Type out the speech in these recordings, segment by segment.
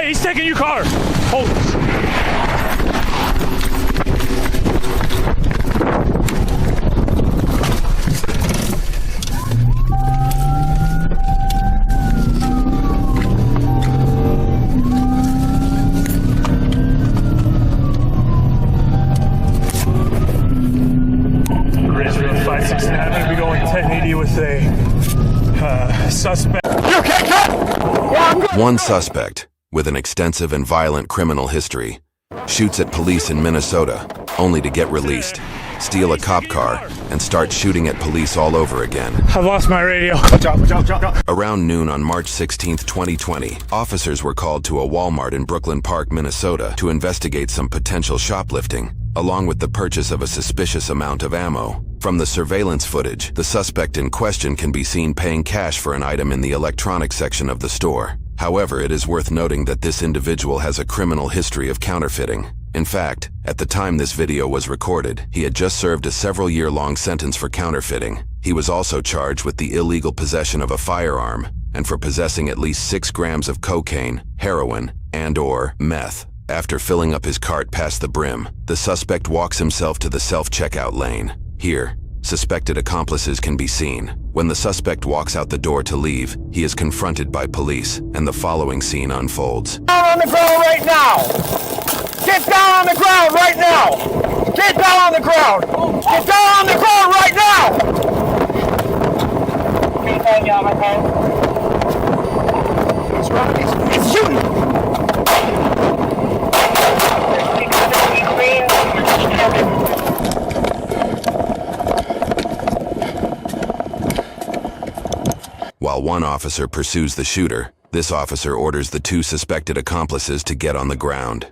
Hey, he's taking your car. Hold. Ridgeville 569, I'm gonna be going 1080 with a suspect. You okay, cut? Yeah, I'm good. One suspect, with an extensive and violent criminal history, shoots at police in Minnesota, only to get released, steal a cop car, and start shooting at police all over again. I've lost my radio. Watch out. Around noon on March 16, 2020, officers were called to a Walmart in Brooklyn Park, Minnesota, to investigate some potential shoplifting, along with the purchase of a suspicious amount of ammo. From the surveillance footage, the suspect in question can be seen paying cash for an item in the electronics section of the store. However, it is worth noting that this individual has a criminal history of counterfeiting. In fact, at the time this video was recorded, he had just served a several-year-long sentence for counterfeiting. He was also charged with the illegal possession of a firearm and for possessing at least 6 grams of cocaine, heroin, and/or meth. After filling up his cart past the brim, the suspect walks himself to the self-checkout lane. Here, suspected accomplices can be seen. When the suspect walks out the door to leave, he is confronted by police, and the following scene unfolds. Down on the ground right now! Get down on the ground right now! Get down on the ground! Get down on the ground right now! What's wrong? It's shooting! While one officer pursues the shooter, this officer orders the 2 suspected accomplices to get on the ground.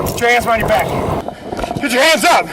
Put your hands behind your back. Get your hands up!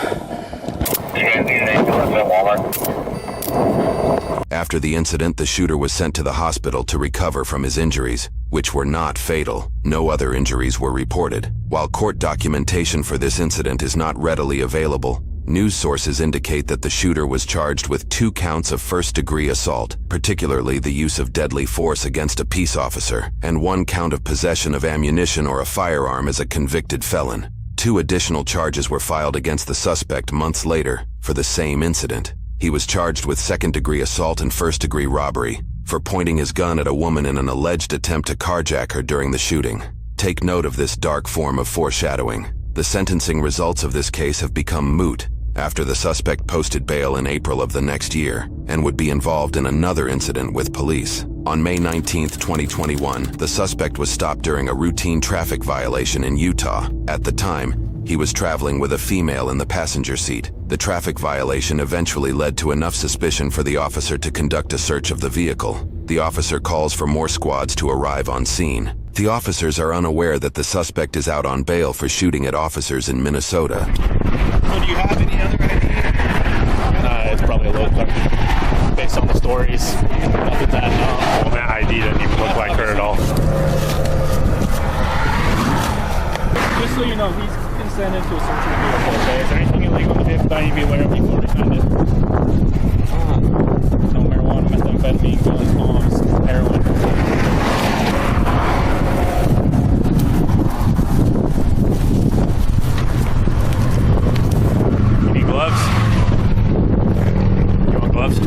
After the incident, the shooter was sent to the hospital to recover from his injuries, which were not fatal. No other injuries were reported. While court documentation for this incident is not readily available, news sources indicate that the shooter was charged with 2 counts of first-degree assault, particularly the use of deadly force against a peace officer, and 1 count of possession of ammunition or a firearm as a convicted felon. 2 additional charges were filed against the suspect months later for the same incident. He was charged with second-degree assault and first-degree robbery for pointing his gun at a woman in an alleged attempt to carjack her during the shooting. Take note of this dark form of foreshadowing. The sentencing results of this case have become moot after the suspect posted bail in April of the next year and would be involved in another incident with police. On May 19, 2021, the suspect was stopped during a routine traffic violation in Utah. At the time, he was traveling with a female in the passenger seat. The traffic violation eventually led to enough suspicion for the officer to conduct a search of the vehicle. The officer calls for more squads to arrive on scene. The officers are unaware that the suspect is out on bail for shooting at officers in Minnesota. So do you have any other idea? It's probably a little question based on the stories. Other than that, Well, that ID doesn't even look like her at all. just so you know, he's consented to a search of the vehicle, okay? Is there anything illegal in the vehicle that I need to be aware of before we find it? No marijuana, methamphetamine, guns, bombs, heroin. You need gloves? You want gloves?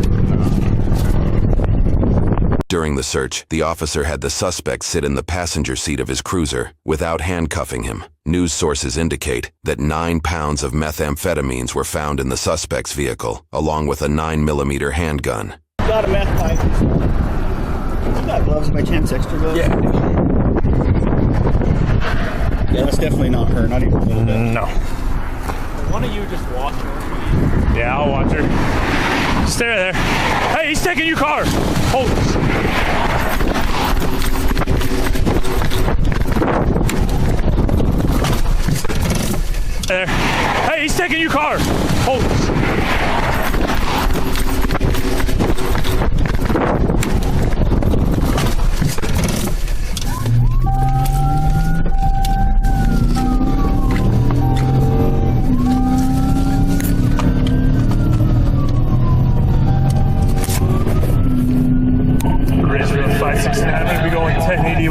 During the search, the officer had the suspect sit in the passenger seat of his cruiser without handcuffing him. News sources indicate that 9 pounds of methamphetamines were found in the suspect's vehicle, along with a 9mm handgun. Got a meth pipe. You got gloves by chance, extra gloves? Yeah. Yeah, that's definitely not her, not even a little bit. No. Why don't you just watch her? Yeah, I'll watch her. Stay there. Hey, he's taking your car. Hold. There. Hey, he's taking your car. Hold.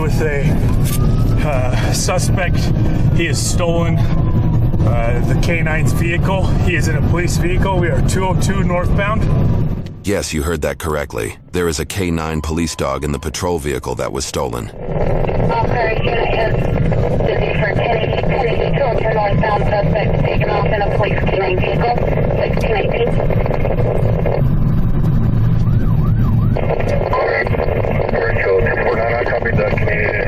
with a suspect. He has stolen the K9's vehicle. He is in a police vehicle. We are 202 northbound. Yes, you heard that correctly. There is a K9 police dog in the patrol vehicle that was stolen. Officer, unit is busy for 1080, 202 northbound. Suspect taken off in a police K9 vehicle, 1618. I copied that community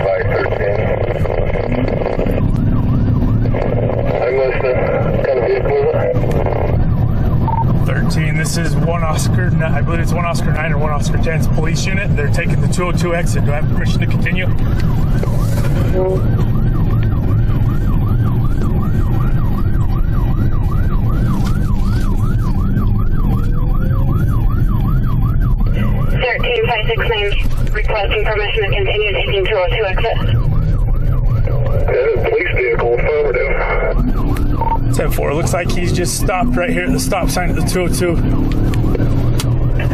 by 13. I must have kind of vehicle. 13, this is one Oscar, I believe it's one Oscar 9 or one Oscar 10's police unit. They're taking the 202 exit. Do I have permission to continue? Requesting permission to continue taking 202 exit. Police vehicle, affirmative. 10-4, looks like he's just stopped right here at the stop sign at the 202.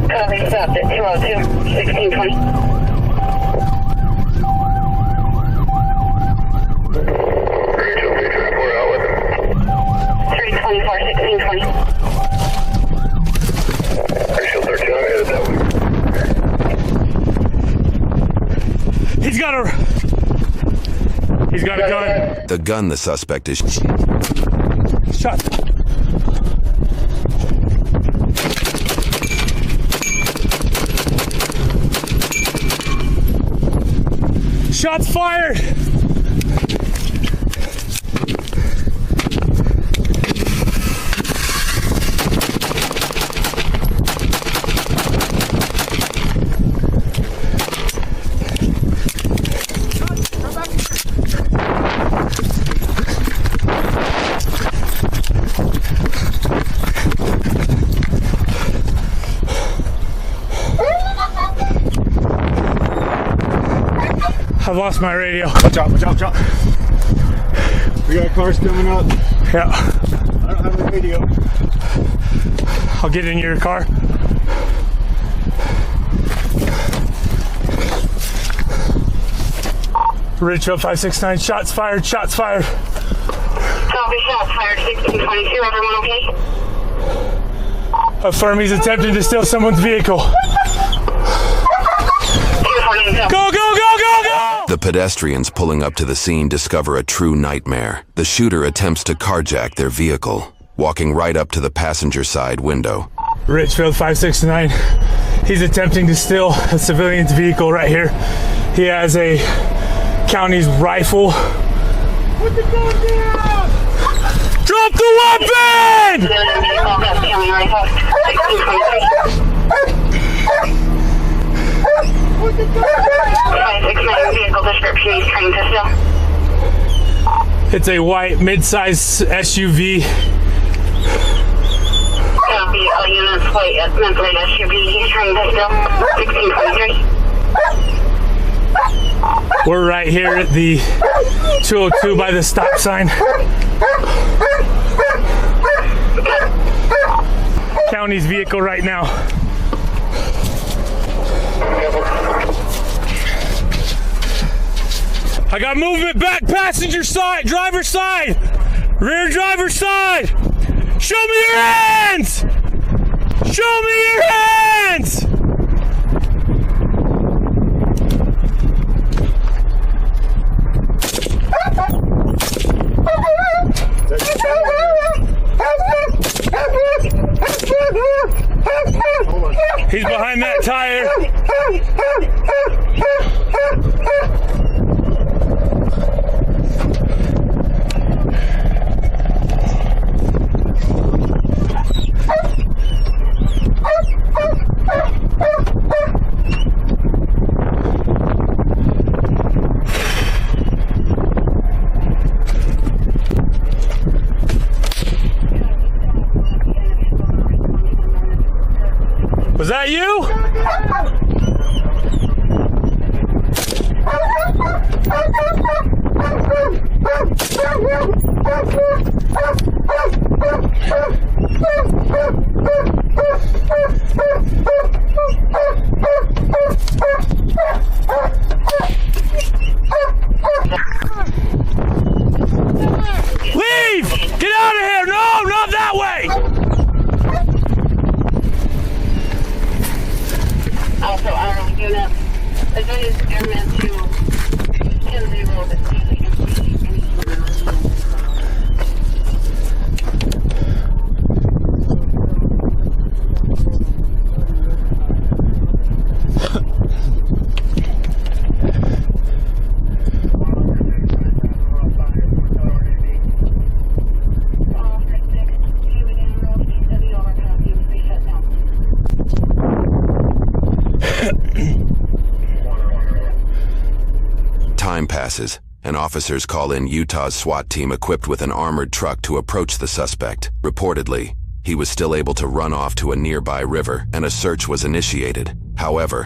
Copy, stopped at 202, 1620. Rachel, 324 out with 324, 1620. Rachel, 13, I'm headed that way. He's got a gun. The gun the suspect is Shot. Shots fired. I've lost my radio. Watch out, watch out, watch out. We got cars coming up. Yeah. I don't have a radio. I'll get in your car. Ridgeville 569, shots fired, shots fired. Copy, shots fired, 1622. Everyone okay? Affirm he's attempting to steal someone's vehicle. Go, go, go, go, go! The pedestrians pulling up to the scene discover a true nightmare. The shooter attempts to carjack their vehicle, walking right up to the passenger side window. Richfield 569, he's attempting to steal a civilian's vehicle right here. He has a county's rifle. Put the gun down! Drop the weapon! Civilian vehicle, that's county rifle, 1623. 569 vehicle description he's trying to steal. It's a white mid-size SUV. Copy, all units white mid-size SUV he's trying to steal. 1623. We're right here at the 202 by the stop sign. County's vehicle right now. I got movement back passenger side, driver's side, rear driver's side. Show me your hands! Show me your hands! He's behind that tire. Was that you? unit. Advise airman to 10-0 to see if they can see any Time passes, and officers call in Utah's SWAT team equipped with an armored truck to approach the suspect. Reportedly, he was still able to run off to a nearby river, and a search was initiated. However,